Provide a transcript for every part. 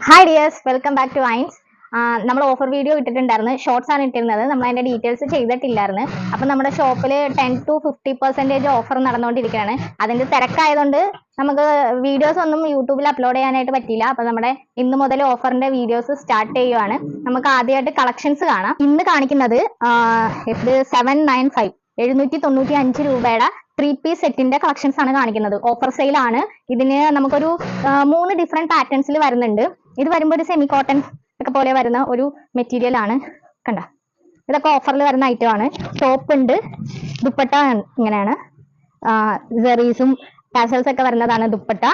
Hi dears, welcome back to wines. നമ്മൾ offer video ഇട്ടിട്ടുണ്ടായിരുന്നു. Shorts ആണ് ഇട്ടിരുന്നത്. നമ്മൾ അതിന്റെ ഡീറ്റെയിൽസ് ചെയ്തിട്ടില്ലായിരുന്നു. അപ്പം നമ്മുടെ ഷോപ്പിൽ 10 to 50% ഓഫർ നടന്നുകൊണ്ടിരിക്കുകയാണ്. അതിന്റെ തിരക്കായതുകൊണ്ട് നമുക്ക് വീഡിയോസ് ഒന്നും യൂട്യൂബിൽ അപ്ലോഡ് ചെയ്യാനായിട്ട് പറ്റിയില്ല. അപ്പം നമ്മുടെ ഇന്ന് മുതൽ ഓഫറിന്റെ വീഡിയോസ് സ്റ്റാർട്ട് ചെയ്യുവാണ്. നമുക്ക് ആദ്യമായിട്ട് കളക്ഷൻസ് കാണാം. ഇന്ന് കാണിക്കുന്നത് ഇത് 795 795 രൂപയുടെ 3-piece സെറ്റിന്റെ കളക്ഷൻസ് ആണ് കാണിക്കുന്നത്. ഓഫർ സെയിൽ ആണ്. ഇതിന് നമുക്കൊരു 3 ഡിഫറെന്റ് പാറ്റേൺസിൽ വരുന്നുണ്ട്. ഇത് വരുമ്പോൾ ഒരു സെമി കോട്ടൺ ഒക്കെ പോലെ വരുന്ന ഒരു മെറ്റീരിയൽ ആണ്. കണ്ട, ഇതൊക്കെ ഓഫറിൽ വരുന്ന ഐറ്റം ആണ്. ടോപ്പ് ഉണ്ട്, ദുപ്പട്ട ഇങ്ങനെയാണ്, ജെറീസും ടാസൽസ് ഒക്കെ വരുന്നതാണ് ദുപ്പട്ട.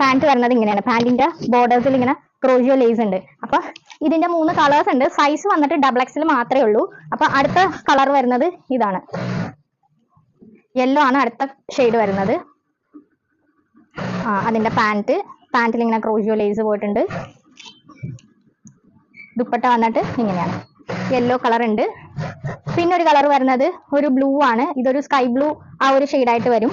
പാന്റ് വരുന്നത് ഇങ്ങനെയാണ്. പാന്റിന്റെ ബോർഡേഴ്സിൽ ഇങ്ങനെ ക്രോഷിയോ ലേസ് ഉണ്ട്. അപ്പൊ ഇതിന്റെ 3 കളേഴ്സ് ഉണ്ട്. സൈസ് വന്നിട്ട് XXL മാത്രമേ ഉള്ളൂ. അപ്പൊ അടുത്ത കളർ വരുന്നത് ഇതാണ്, യെല്ലോ ആണ് അടുത്ത ഷെയ്ഡ് വരുന്നത്. അതിന്റെ പാന്റിൽ ഇങ്ങനെ ക്രോഷിയോ ലേസ് പോയിട്ടുണ്ട്. ദുപ്പട്ട വന്നിട്ട് ഇങ്ങനെയാണ്, യെല്ലോ കളർ ഉണ്ട്. പിന്നെ ഒരു കളർ വരുന്നത് ഒരു ബ്ലൂ ആണ്. ഇതൊരു സ്കൈ ബ്ലൂ ആ ഒരു ഷെയ്ഡായിട്ട് വരും.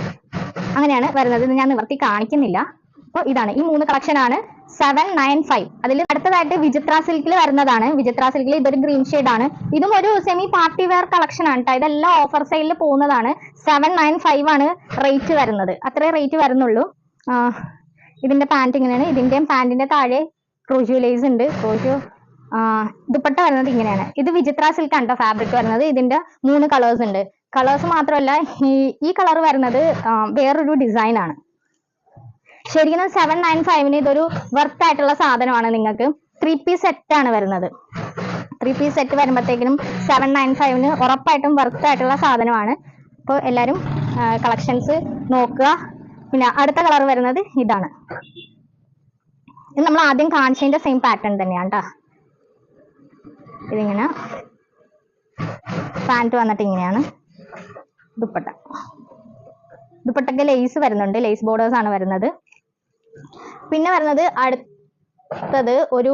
അങ്ങനെയാണ് വരുന്നത്. ഇത് ഞാൻ നിവർത്തി കാണിക്കുന്നില്ല. അപ്പോൾ ഇതാണ് ഈ 3 കളക്ഷൻ ആണ് 795. അതിൽ അടുത്തതായിട്ട് വിചിത്ര സിൽക്കിൽ വരുന്നതാണ്. വിചിത്ര സിൽക്കിൽ ഇതൊരു ഗ്രീൻ ഷെയ്ഡ് ആണ്. ഇതും ഒരു സെമി പാർട്ടി വെയർ കളക്ഷൻ ആണ് കേട്ടോ. ഇതെല്ലാം ഓഫർ സെയിലിൽ പോകുന്നതാണ്. 795 ആണ് റേറ്റ് വരുന്നത്. അത്രേ റേറ്റ് വരുന്നുള്ളൂ. ഇതിന്റെ പാന്റ് ഇങ്ങനെയാണ്. ഇതിന്റെയും പാന്റിന്റെ താഴെ ക്രോഷിയോ ലേസ് ഉണ്ട്. ക്രോഷിയോ ദുപ്പട്ട വരുന്നത് ഇങ്ങനെയാണ്. ഇത് വിചിത്ര സിൽക്ക് ആണ് ഫാബ്രിക് വരുന്നത്. ഇതിന്റെ 3 കളേഴ്സ് ഉണ്ട്. കളേഴ്സ് മാത്രമല്ല, ഈ കളർ വരുന്നത് വേറൊരു ഡിസൈൻ ആണ്. ശരിക്കും 795 ഇതൊരു വർത്ത് ആയിട്ടുള്ള സാധനമാണ്. നിങ്ങൾക്ക് 3-piece സെറ്റ് ആണ് വരുന്നത്. 3-piece സെറ്റ് വരുമ്പോഴത്തേക്കിനും 795 ഉറപ്പായിട്ടും വർത്ത് ആയിട്ടുള്ള സാധനമാണ്. അപ്പോൾ എല്ലാവരും കളക്ഷൻസ് നോക്കുക. പിന്നെ അടുത്ത കളർ വരുന്നത് ഇതാണ്. ഇത് നമ്മൾ ആദ്യം കാണിച്ചതിന്റെ സെയിം പാറ്റേൺ തന്നെയാണ് കേട്ടോ. ഇതിങ്ങനെ പാന്റ് വന്നിട്ട് ഇങ്ങനെയാണ്. ദുപ്പട്ടയ്ക്ക് ലേസ് വരുന്നുണ്ട്. ലേസ് ബോർഡേഴ്സ് ആണ് വരുന്നത്. പിന്നെ വരുന്നത് അടുത്തത് ഒരു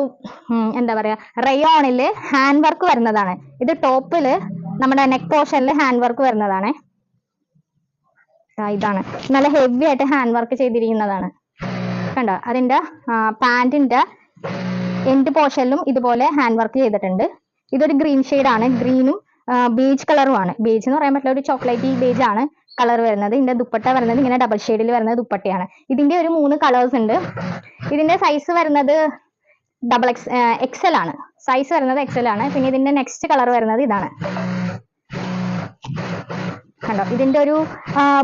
എന്താ പറയാ, റയോണില് ഹാൻഡ് വർക്ക് വരുന്നതാണ്. ഇത് ടോപ്പില് നമ്മുടെ നെക്ക് പോർഷനിൽ ഹാൻഡ് വർക്ക് വരുന്നതാണ്. ഇതാണ് നല്ല ഹെവി ആയിട്ട് ഹാൻഡ് വർക്ക് ചെയ്തിരിക്കുന്നതാണ്. കണ്ടോ, അതിന്റെ പാന്റിന്റെ എൻഡ് പോർഷനിലും ഇതുപോലെ ഹാൻഡ് വർക്ക് ചെയ്തിട്ടുണ്ട്. ഇതൊരു ഗ്രീൻ ഷെയ്ഡ് ആണ്. ഗ്രീനും ബേജ് കളറും ആണ്. ബേജ് എന്ന് പറയാൻ പറ്റില്ല, ഒരു ചോക്ലേറ്റി ബേജ് ആണ് കളർ വരുന്നത്. ഇതിന്റെ ദുപ്പട്ട വരുന്നത് ഇങ്ങനെ ഡബിൾ ഷെയ്ഡിൽ വരുന്ന ദുപ്പട്ടയാണ്. ഇതിന്റെ ഒരു 3 കളേഴ്സ് ഉണ്ട്. ഇതിന്റെ സൈസ് വരുന്നത് XL ആണ്. സൈസ് വരുന്നത് XL ആണ്. പിന്നെ ഇതിന്റെ നെക്സ്റ്റ് കളർ വരുന്നത് ഇതാണ്. കണ്ടോ, ഇതിന്റെ ഒരു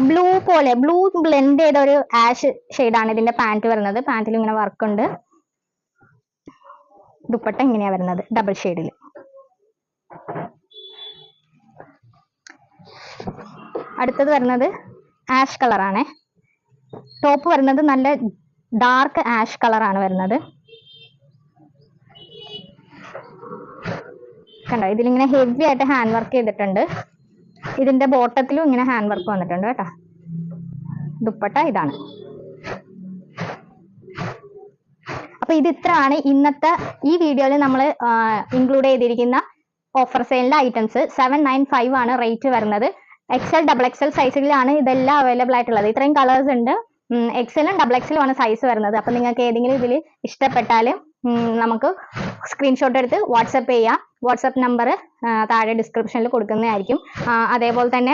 ബ്ലൂ പോലെ, ബ്ലൂ ബ്ലെൻഡ് ചെയ്ത ഒരു ആഷ് ഷെയ്ഡാണ് ഇതിന്റെ പാന്റ് വരുന്നത്. പാന്റിൽ ഇങ്ങനെ വർക്ക് ഉണ്ട്. ദുപ്പട്ട ഇങ്ങനെയാ വരുന്നത്, ഡബിൾ ഷെയ്ഡിൽ. അടുത്തത് വരുന്നത് ആഷ് കളറാണ്. ടോപ്പ് വരുന്നത് നല്ല ഡാർക്ക് ആഷ് കളറാണ് വരുന്നത്. കണ്ടോ, ഇതിലിങ്ങനെ ഹെവി ആയിട്ട് ഹാൻഡ് വർക്ക് ചെയ്തിട്ടുണ്ട്. ഇതിന്റെ ബോട്ടത്തിലും ഇങ്ങനെ ഹാൻഡ് വർക്ക് വന്നിട്ടുണ്ട് കേട്ടോ. ദുപ്പട്ട ഇതാണ്. അപ്പൊ ഇത് ഇത്രയാണ് ഇന്നത്തെ ഈ വീഡിയോയിൽ നമ്മൾ ഇൻക്ലൂഡ് ചെയ്തിരിക്കുന്ന ഓഫർ സെയിലിന്റെ ഐറ്റംസ്. 795 ആണ് റേറ്റ് വരുന്നത്. XL XXL സൈസിലാണ് ഇതെല്ലാം അവൈലബിൾ ആയിട്ടുള്ളത്. ഇത്രയും കളേഴ്സ് ഉണ്ട്. XL-ഉം XXL-ഉം ആണ് സൈസ് വരുന്നത്. അപ്പൊ നിങ്ങൾക്ക് ഏതെങ്കിലും ഇതിൽ ഇഷ്ടപ്പെട്ടാൽ നമുക്ക് സ്ക്രീൻഷോട്ട് എടുത്ത് വാട്സപ്പ് ചെയ്യാം. വാട്സപ്പ് നമ്പർ താഴെ ഡിസ്ക്രിപ്ഷനിൽ കൊടുക്കുന്നതായിരിക്കും. അതേപോലെ തന്നെ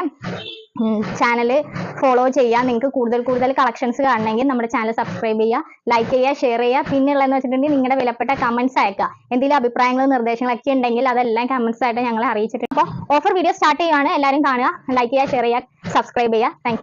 ചാനൽ ഫോളോ ചെയ്യുക. നിങ്ങൾക്ക് കൂടുതൽ കളക്ഷൻസ് കാണണമെങ്കിൽ നമ്മുടെ ചാനൽ സബ്സ്ക്രൈബ് ചെയ്യുക, ലൈക്ക് ചെയ്യുക, ഷെയർ ചെയ്യുക. പിന്നെ ഉള്ളതെന്ന് വെച്ചിട്ടുണ്ടെങ്കിൽ നിങ്ങളുടെ വിലപ്പെട്ട കമന്റ്സ് അയക്കുക. എന്തെങ്കിലും അഭിപ്രായങ്ങളും നിർദ്ദേശങ്ങളൊക്കെ ഉണ്ടെങ്കിൽ അതെല്ലാം കമന്റ്സ് ആയിട്ട് ഞങ്ങളെ അറിയിച്ചിട്ടുണ്ട്. അപ്പോൾ ഓഫർ വീഡിയോ സ്റ്റാർട്ട് ചെയ്യുകയാണ്. എല്ലാവരും കാണുക, ലൈക്ക് ചെയ്യുക, ഷെയർ ചെയ്യുക, സബ്സ്ക്രൈബ് ചെയ്യുക. Thank you.